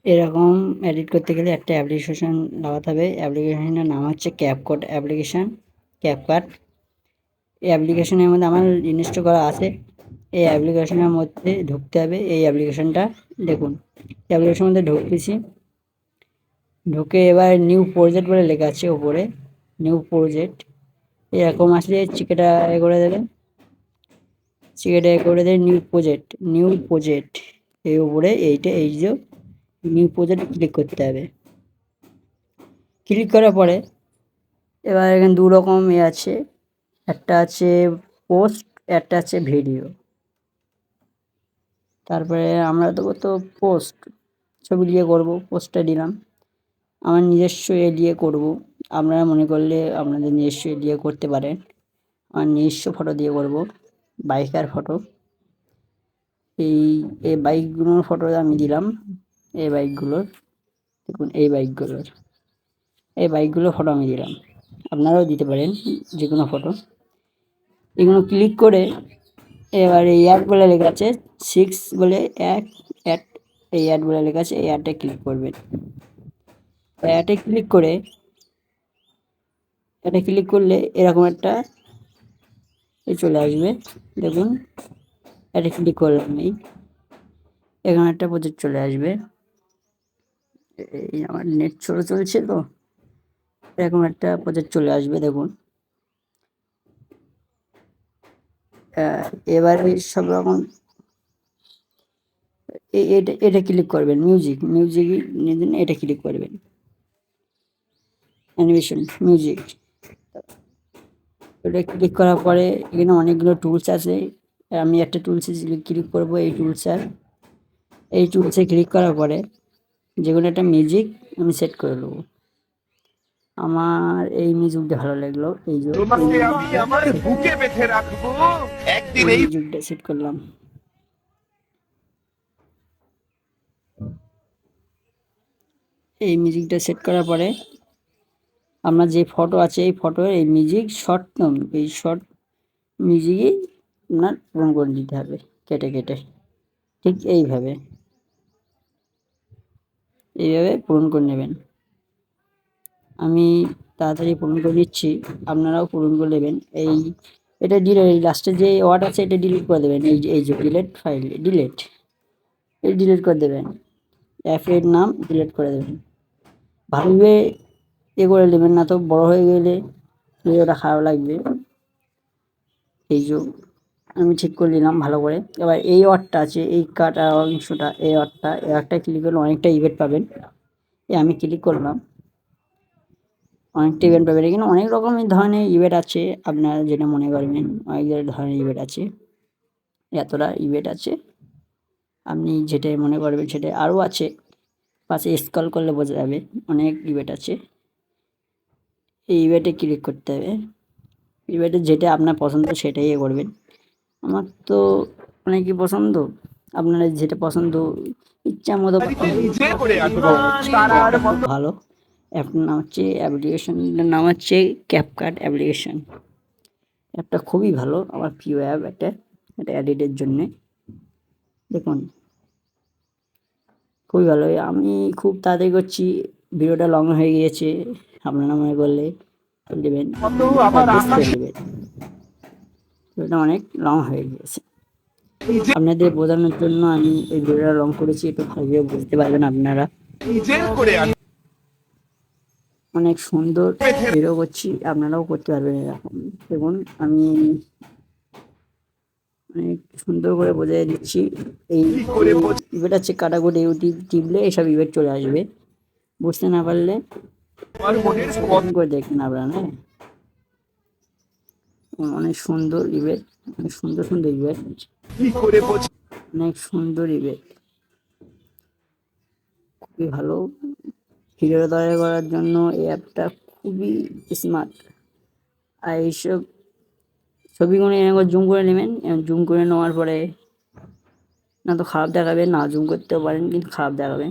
এরকম এডিট করতে গেলে একটা অ্যাপ্লিকেশন লাগাতে হবে। অ্যাপ্লিকেশনের নাম হচ্ছে ক্যাপকাট অ্যাপ্লিকেশান। ক্যাপকাট এই অ্যাপ্লিকেশনের মধ্যে আমার ইনস্টল করা আছে। এই অ্যাপ্লিকেশনের মধ্যে ঢুকতে হবে। এই অ্যাপ্লিকেশনটা দেখুন, অ্যাপ্লিকেশনের মধ্যে ঢুকতেছি। ঢুকে এবার নিউ প্রজেক্ট বলে লেখা আছে ওপরে, নিউ প্রজেক্ট। এরকম আসলে চিকেটা এ করে দেবেন, চিকেটা এ করে দেবেন নিউ প্রজেক্ট, নিউ প্রজেক্ট এই উপরে এইটা, এই যে নিউ প্রজেক্ট ক্লিক করতে হবে। ক্লিক করার পরে এবার এখানে দু রকম আছে, একটা আছে পোস্ট, একটা আছে ভিডিও। তারপরে আমরা দেবো তো পোস্ট, ছবি দিয়ে করব, পোস্টটা দিলাম। আমার নিজস্ব এ দিয়ে করব, আপনারা মনে করলে আপনাদের নিজস্ব এ দিয়ে করতে পারেন। আমার নিজস্ব ফটো দিয়ে করব, বাইকার ফটো। এই এই বাইকগুলোর ফটো আমি দিলাম, এই বাইকগুলোর, দেখুন এই বাইকগুলোর, এই বাইকগুলোর ফটো আমি দিলাম। আপনারাও দিতে পারেন যে কোনো ফটো। এগুলো ক্লিক করে এবার এই অ্যাড বলে লেখা আছে 6 বলে অ্যাড, এই অ্যাড বলে লেখা আছে, এই অ্যাডে ক্লিক করবেন। অ্যাডে ক্লিক করে, এটা ক্লিক করলে এরকম একটা চলে আসবে। দেখুন এটা ক্লিক করলাম, এখানে একটা প্রজেক্ট চলে আসবে। এই আমার নেট চলছে তো, এরকম একটা প্রজেক্ট চলে আসবে দেখুন। এবারে সব রকম এটা ক্লিক করবেন, মিউজিক এটা ক্লিক করবেন, অ্যানিমেশন মিউজিক। এটা ক্লিক করার পরে এখানে অনেকগুলো টুলস আছে, আমি একটা টুলসে ক্লিক করব, এই টুলসে ক্লিক করার পরে যেকোনো একটা মিউজিক আমি সেট করে নেবো। আমার এই মিউজিকটা ভালো লাগলো, এই যে মিউজিকটা সেট করলাম। এই মিউজিকটা সেট করার পরে আপনার যে ফটো আছে, এই ফটোর এই মিউজিক শর্ট, এই শর্ট মিউজিকই আপনার পূরণ করে দিতে হবে কেটে কেটে, ঠিক এইভাবে পূরণ করে নেবেন। আমি তাড়াতাড়ি পূরণ করে দিচ্ছি, আপনারাও পূরণ করে নেবেন। এটা ডিলিট, লাস্টে যে ওয়ার্ড আছে এটা ডিলিট করে দেবেন, এই যে ডিলিট ফাইল, ডিলিট করে দেবেন, অ্যাপের নাম ডিলিট করে দেবেন। ভালোভাবে করে নেবেন, না তো বড় হয়ে গেলে ভিডিওটা খারাপ লাগবে। এই যে আমি ঠিক করে নিলাম ভালো করে। এবার এই ওয়ার্ডটা আছে, এই কাটা অংশটা, এই ওয়ার্ডটা ক্লিক করলে অনেকটা ইভেন্ট পাবেন। আমি ক্লিক করলাম, অনেকটা ইভেন্ট পাবেন। এখানে অনেক রকমের ধরনের ইভেন্ট আছে, আপনারা যেটা মনে করবেন অনেক ধরনের ইভেন্ট আছে, এতটা ইভেন্ট আছে, আপনি যেটাই মনে করবেন সেটাই। আরও আছে, পাশে স্ক্রল করলে বোঝা যাবে, অনেক ইভেন্ট আছে। এই ইভেন্টে ক্লিক করতে হবে, ইভেন্টে যেটা আপনার পছন্দ সেটাই করবেন। আমার তো অনেকই পছন্দ, আপনারা যেটা পছন্দ ইচ্ছা মতো ভালো। অ্যাপটার নাম হচ্ছে, অ্যাপ্লিকেশনটার নাম হচ্ছে ক্যাপকাট অ্যাপ্লিকেশন। অ্যাপটা খুবই ভালো, আমার প্রিয় অ্যাপ এটা, এটা এডিটের জন্যে। দেখুন খুবই ভালো, আমি খুব তাড়াতাড়ি করছি, ভিডিওটা লং হয়ে গিয়েছে, আপনারা মনে করলে দেবেন, দেবেন, ভিডিওটা অনেক লং হয়ে গিয়েছে। আপনাদের বোঝানোর জন্য আমি এই ভিডিওটা লং করেছি, একটু ভালোভাবে বুঝতে পারবেন আপনারা। অনেক সুন্দর ভিডিও করছি, আপনারাও করতে পারবেন এরকম। দেখুন আমি অনেক সুন্দর করে বোঝাই দিচ্ছি। এই ইভেন্ট আছে কাটাকুটি, ইউটিউব টিপলে এইসব ইভেন্ট চলে আসবে, বুঝতে না পারলে করে দেখেন আপনারা। হ্যাঁ, অনেক সুন্দর ইভেন্ট, অনেক সুন্দর সুন্দর ইভেন্ট, অনেক সুন্দর ইভেন্ট, খুবই ভালো। ভিডিও তৈরি করার জন্য এই অ্যাপটা খুবই স্মার্ট। আর এইসব ছবিগুলো একবার জুম করে নেবেন, জুম করে নেওয়ার পরে না তো খারাপ দেখাবে, না জুম করতেও পারেন কিন্তু খারাপ দেখাবে,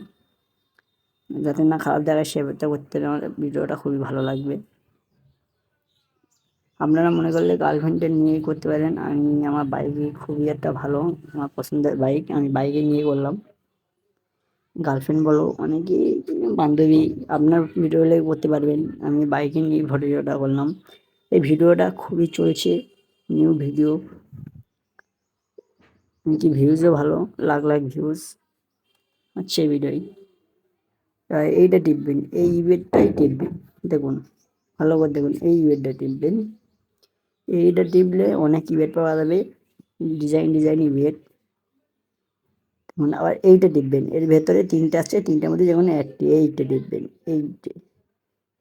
যাতে না খারাপ দেখায় সেটা করতে হলে আমার ভিডিওটা খুবই ভালো লাগবে। আপনারা মনে করলে গার্লফ্রেন্ডের নিয়ে করতে পারেন। আমি আমার বাইকে খুবই একটা ভালো, আমার পছন্দের বাইক, আমি বাইকে নিয়ে করলাম। গার্লফ্রেন্ড বলো, অনেকেই বান্ধবী আপনার ভিডিও হলে করতে পারবেন। আমি বাইকে নিয়ে ভিডিওটা করলাম। এই ভিডিওটা খুবই চলছে, নিউ ভিডিও, কি ভিউজও ভালো, লাখ লাখ ভিউজ হচ্ছে এই ভিডিওই। এইটা টিপবেন, এই ইভেন্টটাই টিপবেন, দেখুন ভালো করে দেখুন, এই ইভেন্টটা টিপবেন। এইটা টিপলে অনেক ইভেন্ট পাওয়া যাবে, ডিজাইন ডিজাইন ইভেন্ট। মানে আবার এইটা টিপবেন, এর ভেতরে 3টা আছে, 3টার মধ্যে যেমন একটি, এইটা টিপবেন,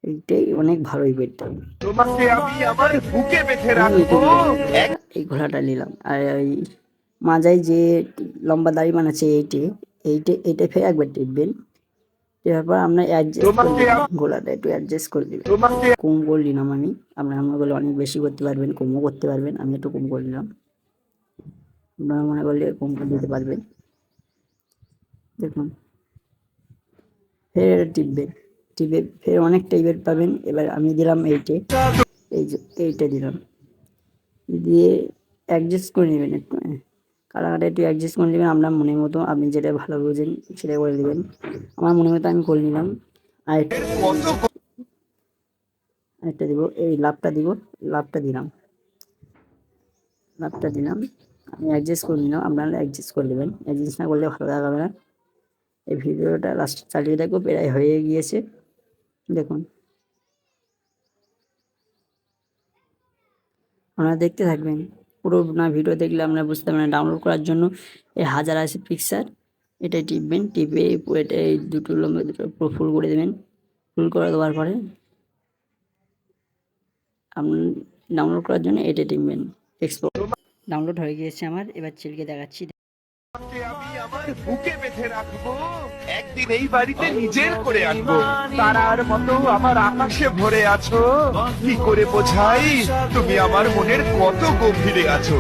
এইটাই অনেক ভালো ইভেন্টটা। তোমাকে আমি আমার বুকে বেঁধে আমি রাখবো। এই ঘোড়াটা নিলাম। আর ওই মাজায় যে লম্বা দাড়ি বানাচ্ছে, এইটা ফের একবার টিপবেন। এরপর আপনার অ্যাডজাস্ট করে তোমাকে দেবেন, গলাটা একটু অ্যাডজাস্ট করে দেবেন। তোমাকে কম করে নিলাম আমি, আপনার মনে করলে অনেক বেশি করতে পারবেন, কমও করতে পারবেন, আমি একটু কম করে নিলাম, আপনারা মনে করলে কম করে দিতে পারবেন। দেখুন ফের এটা টিপবেন, টিপে ফের অনেক টাইপের পাবেন। এবার আমি দিলাম এই যে এইটা দিলাম, দিয়ে অ্যাডজাস্ট করে নেবেন একটু, কালারটা একটু অ্যাডজাস্ট করে নেবেন আপনার মনের মতো, আপনি যেটা ভালো বোঝেন সেটা করে দেবেন। আমার মনের মতো আমি করে নিলাম। আর কত আরেকটা দিব, এই লাভটা দিলাম, আমি অ্যাডজাস্ট করে নিলাম, আপনারা অ্যাডজাস্ট করে নেবেন, অ্যাডজাস্ট না করলে ভালো দেখাবে না। এই ভিডিওটা লাস্ট চালিয়ে দেখো, প্রায় হয়ে গিয়েছে, দেখুন আপনারা দেখতে থাকবেন। পুরো না ভিডিও দেখলে আপনারা বুঝতে পারবেন না। ডাউনলোড করার জন্য এই 1080 পিক্সেল এটাই টিপবেন, টিপে এটা এই দুটো লম্বা দুটো পুরো ফুল করে দেবেন। ফুল করে দেওয়ার পরে আপনি ডাউনলোড করার জন্য এটা টিপবেন, এক্সপোর্ট। ডাউনলোড হয়ে গিয়েছে আমার, এবার ছেলেকে দেখাচ্ছি। তোমাকে আমি আমার বুকে বেঁধে রাখবো, একদিন এই বাড়িতে নিজের করে আনবো। তারার মতো আমার আকাশে ভরে আছো, কি করে বোঝাই তুমি আমার মনের কত গভীরে আছো।